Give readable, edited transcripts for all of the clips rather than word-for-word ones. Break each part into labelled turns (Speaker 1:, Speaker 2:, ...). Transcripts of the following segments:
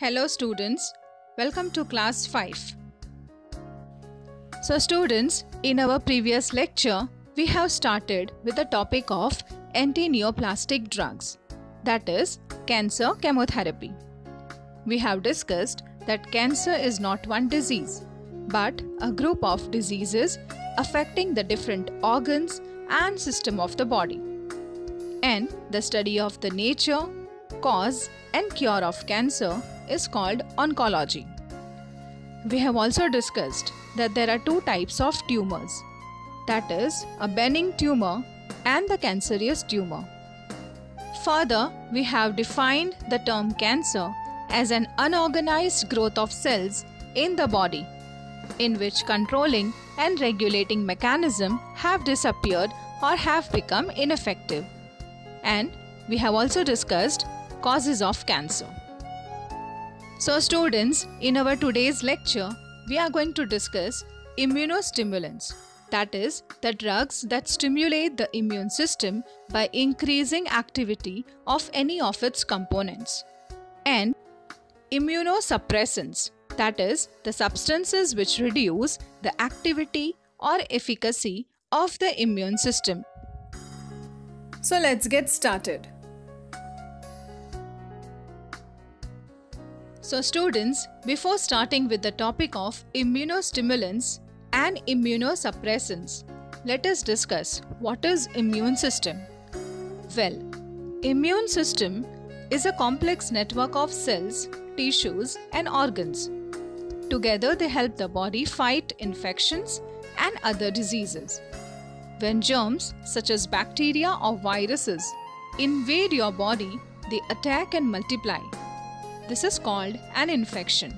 Speaker 1: Hello students, welcome to class 5. So students, in our previous lecture, we have started with the topic of anti-neoplastic drugs, that is cancer chemotherapy. We have discussed that cancer is not one disease, but a group of diseases affecting the different organs and system of the body. And the study of the nature, cause and cure of cancer is called oncology. We have also discussed that there are two types of tumors, that is a benign tumor and the cancerous tumor. Further, we have defined the term cancer as an unorganized growth of cells in the body, in which controlling and regulating mechanisms have disappeared or have become ineffective. And we have also discussed causes of cancer. So students, in our today's lecture, we are going to discuss immunostimulants, that is, the drugs that stimulate the immune system by increasing activity of any of its components, and immunosuppressants, that is, the substances which reduce the activity or efficacy of the immune system. So let's get started. So students, before starting with the topic of immunostimulants and immunosuppressants, let us discuss what is immune system. Well, immune system is a complex network of cells, tissues and organs. Together they help the body fight infections and other diseases. When germs such as bacteria or viruses invade your body, they attack and multiply. This is called an infection.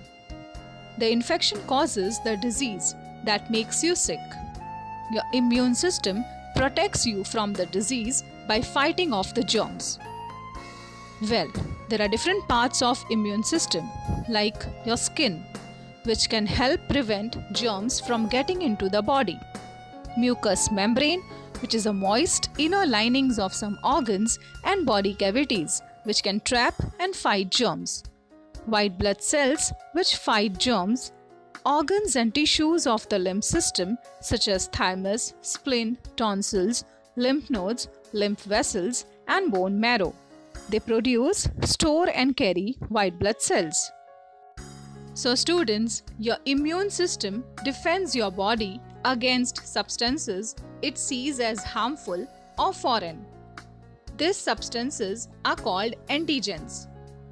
Speaker 1: The infection causes the disease that makes you sick. Your immune system protects you from the disease by fighting off the germs. Well, there are different parts of immune system, like your skin, which can help prevent germs from getting into the body. Mucous membrane, which is a moist inner linings of some organs and body cavities, which can trap and fight germs. White blood cells, which fight germs. Organs and tissues of the lymph system, such as thymus, spleen, tonsils, lymph nodes, lymph vessels, and bone marrow. They produce, store and carry white blood cells. So students, your immune system defends your body against substances it sees as harmful or foreign. These substances are called antigens.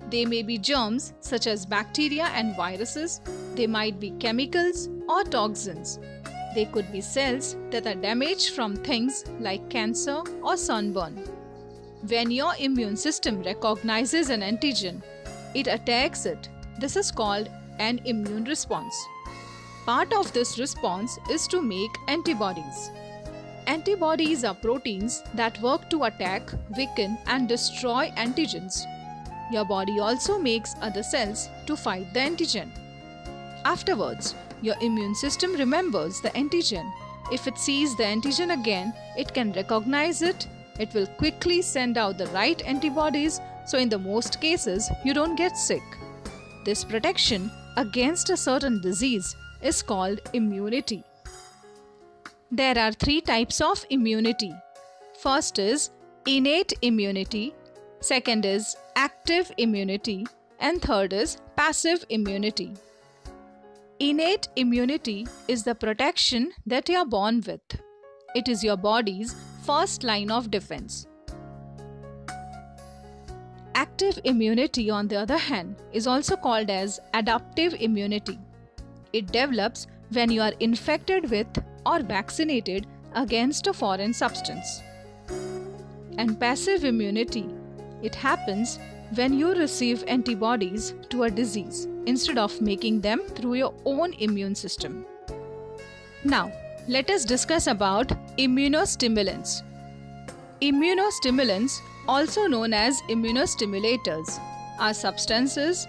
Speaker 1: They may be germs such as bacteria and viruses. They might be chemicals or toxins. They could be cells that are damaged from things like cancer or sunburn. When your immune system recognizes an antigen, it attacks it. This is called an immune response. Part of this response is to make antibodies. Antibodies are proteins that work to attack, weaken and destroy antigens. Your body also makes other cells to fight the antigen. Afterwards, your immune system remembers the antigen. If it sees the antigen again, it can recognize it. It will quickly send out the right antibodies, so in the most cases, you don't get sick. This protection against a certain disease is called immunity. There are three types of immunity. First is innate immunity, second is active immunity, and third is passive immunity. Innate immunity is the protection that you are born with. It is your body's first line of defense. Active immunity, on the other hand, is also called as adaptive immunity. It develops when you are infected with or vaccinated against a foreign substance. And passive immunity, it happens when you receive antibodies to a disease instead of making them through your own immune system. Now, let us discuss about immunostimulants. Immunostimulants, also known as immunostimulators, are substances,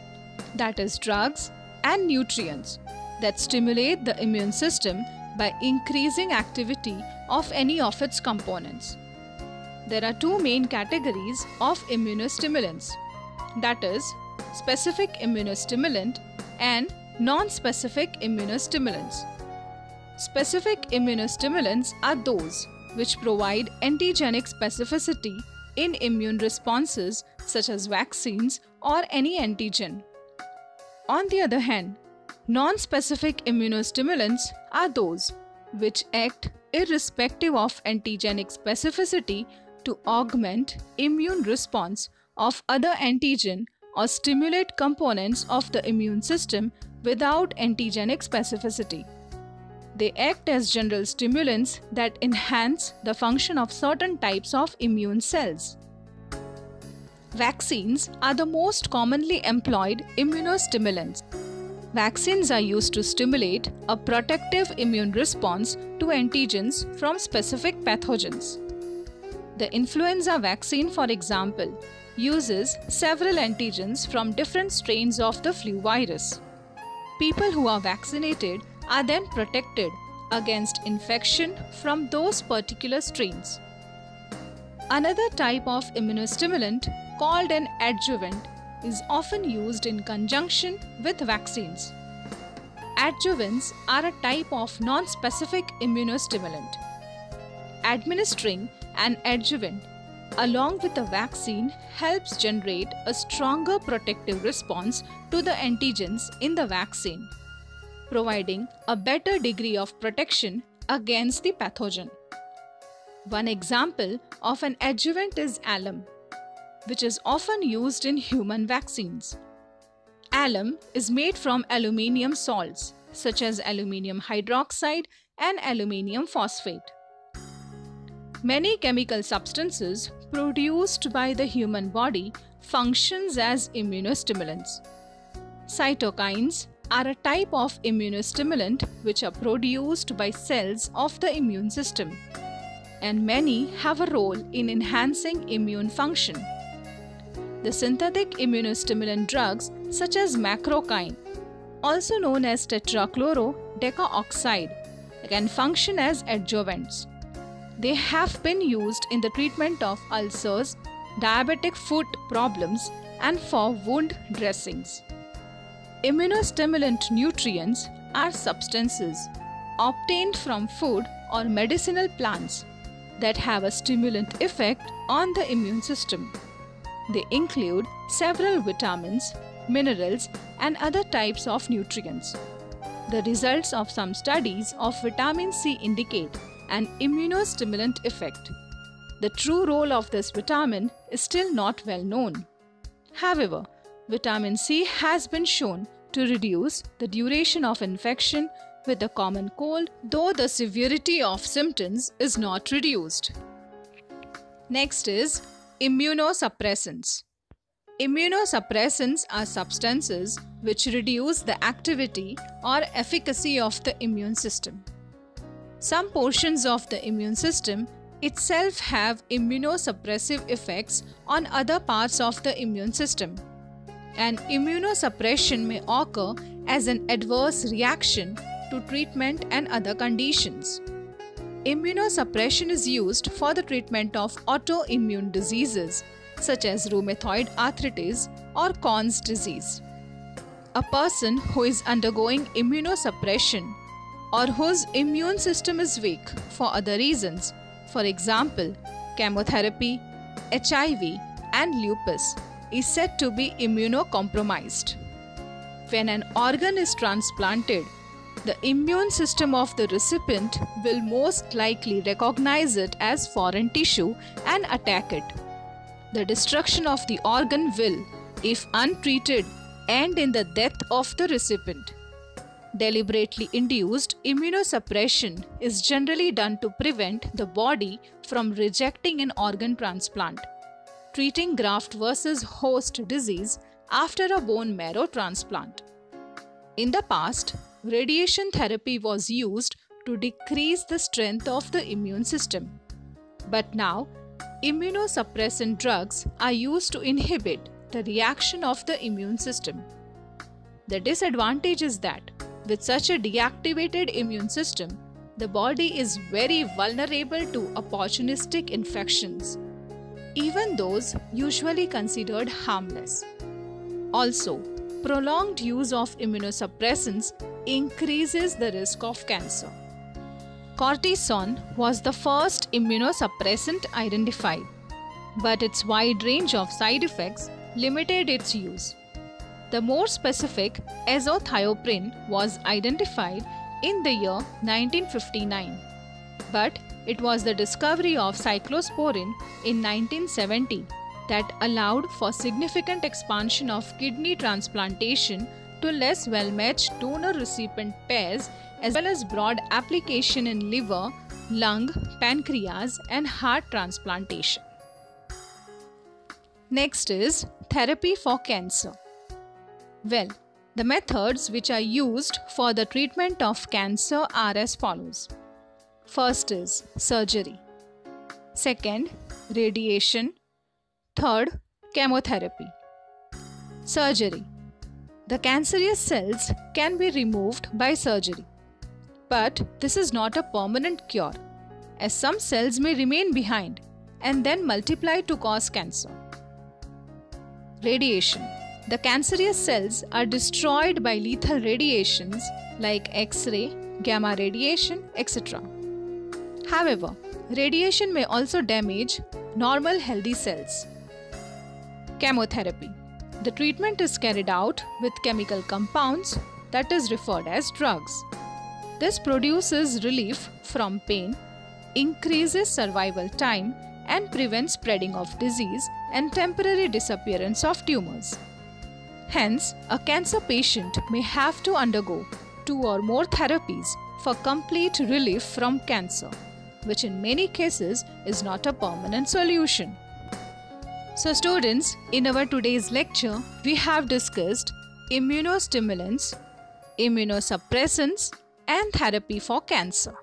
Speaker 1: that is drugs and nutrients, that stimulate the immune system by increasing activity of any of its components. There are two main categories of immunostimulants, that is specific immunostimulant, and non-specific immunostimulants. Specific immunostimulants are those which provide antigenic specificity in immune responses such as vaccines or any antigen. On the other hand, non-specific immunostimulants are those which act irrespective of antigenic specificity to augment immune response of other antigen or stimulate components of the immune system without antigenic specificity. They act as general stimulants that enhance the function of certain types of immune cells. Vaccines are the most commonly employed immunostimulants. Vaccines are used to stimulate a protective immune response to antigens from specific pathogens. The influenza vaccine, for example, uses several antigens from different strains of the flu virus. People who are vaccinated are then protected against infection from those particular strains. Another type of immunostimulant, called an adjuvant, is often used in conjunction with vaccines. Adjuvants are a type of non-specific immunostimulant. Administering an adjuvant along with a vaccine helps generate a stronger protective response to the antigens in the vaccine, providing a better degree of protection against the pathogen. One example of an adjuvant is alum, which is often used in human vaccines. Alum is made from aluminium salts such as aluminium hydroxide and aluminium phosphate. Many chemical substances produced by the human body functions as immunostimulants. Cytokines are a type of immunostimulant which are produced by cells of the immune system, and many have a role in enhancing immune function. The synthetic immunostimulant drugs such as macrokine, also known as tetrachlorodecaoxide, can function as adjuvants. They have been used in the treatment of ulcers, diabetic foot problems, and for wound dressings. Immunostimulant nutrients are substances obtained from food or medicinal plants that have a stimulant effect on the immune system. They include several vitamins, minerals, and other types of nutrients. The results of some studies of vitamin C indicate an immunostimulant effect. The true role of this vitamin is still not well known. However, vitamin C has been shown to reduce the duration of infection with the common cold, though the severity of symptoms is not reduced. Next is immunosuppressants. Immunosuppressants are substances which reduce the activity or efficacy of the immune system. Some portions of the immune system itself have immunosuppressive effects on other parts of the immune system, and immunosuppression may occur as an adverse reaction to treatment and other conditions. Immunosuppression is used for the treatment of autoimmune diseases such as rheumatoid arthritis or Crohn's disease. A person who is undergoing immunosuppression or whose immune system is weak for other reasons, for example, chemotherapy, HIV, and lupus, is said to be immunocompromised. When an organ is transplanted, the immune system of the recipient will most likely recognize it as foreign tissue and attack it. The destruction of the organ will, if untreated, end in the death of the recipient. Deliberately induced immunosuppression is generally done to prevent the body from rejecting an organ transplant, treating graft versus host disease after a bone marrow transplant. In the past, radiation therapy was used to decrease the strength of the immune system. But now, immunosuppressant drugs are used to inhibit the reaction of the immune system. The disadvantage is that with such a deactivated immune system, the body is very vulnerable to opportunistic infections, even those usually considered harmless. Also, prolonged use of immunosuppressants increases the risk of cancer. Cortisone was the first immunosuppressant identified, but its wide range of side effects limited its use. The more specific azathioprine was identified in the year 1959, but it was the discovery of cyclosporin in 1970 that allowed for significant expansion of kidney transplantation to less well-matched donor-recipient pairs, as well as broad application in liver, lung, pancreas, and heart transplantation. Next is therapy for cancer. Well, the methods which are used for the treatment of cancer are as follows. First is surgery. Second, radiation. Third, chemotherapy. Surgery. The cancerous cells can be removed by surgery. But this is not a permanent cure, as some cells may remain behind and then multiply to cause cancer. Radiation. The cancerous cells are destroyed by lethal radiations like X-ray, gamma radiation, etc. However, radiation may also damage normal healthy cells. Chemotherapy. The treatment is carried out with chemical compounds that is referred as drugs. This produces relief from pain, increases survival time, and prevents spreading of disease and temporary disappearance of tumors. Hence, a cancer patient may have to undergo 2 or more therapies for complete relief from cancer, which in many cases is not a permanent solution. So students, in our today's lecture, we have discussed immunostimulants, immunosuppressants, and therapy for cancer.